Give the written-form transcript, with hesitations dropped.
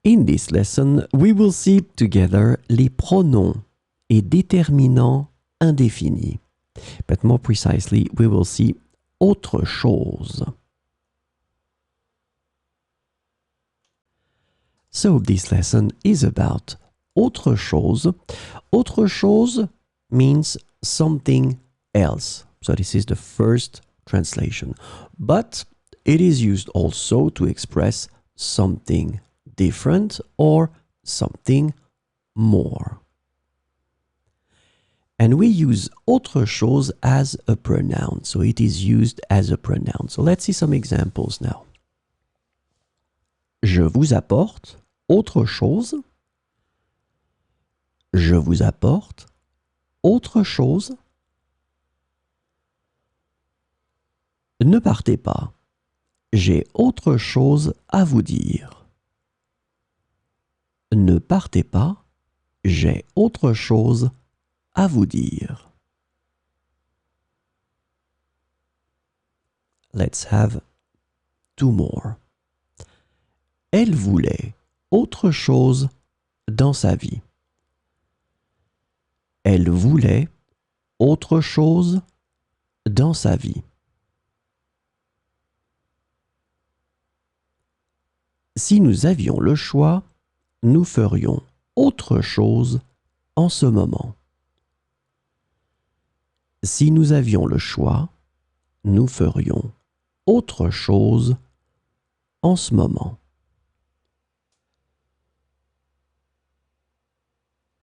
In this lesson, we will see together les pronoms et déterminants indéfinis. But more precisely, we will see autre chose. So this lesson is about autre chose. Autre chose means something else. So this is the first translation. But it is used also to express something different or something more. And we use autre chose as a pronoun. So it is used as a pronoun. So let's see some examples now. Je vous apporte autre chose. Je vous apporte autre chose. Ne partez pas. J'ai autre chose à vous dire. Ne partez pas. J'ai autre chose à vous dire. Let's have two more. Elle voulait autre chose dans sa vie. Elle voulait autre chose dans sa vie. Si nous avions le choix, nous ferions autre chose en ce moment. Si nous avions le choix, nous ferions autre chose en ce moment.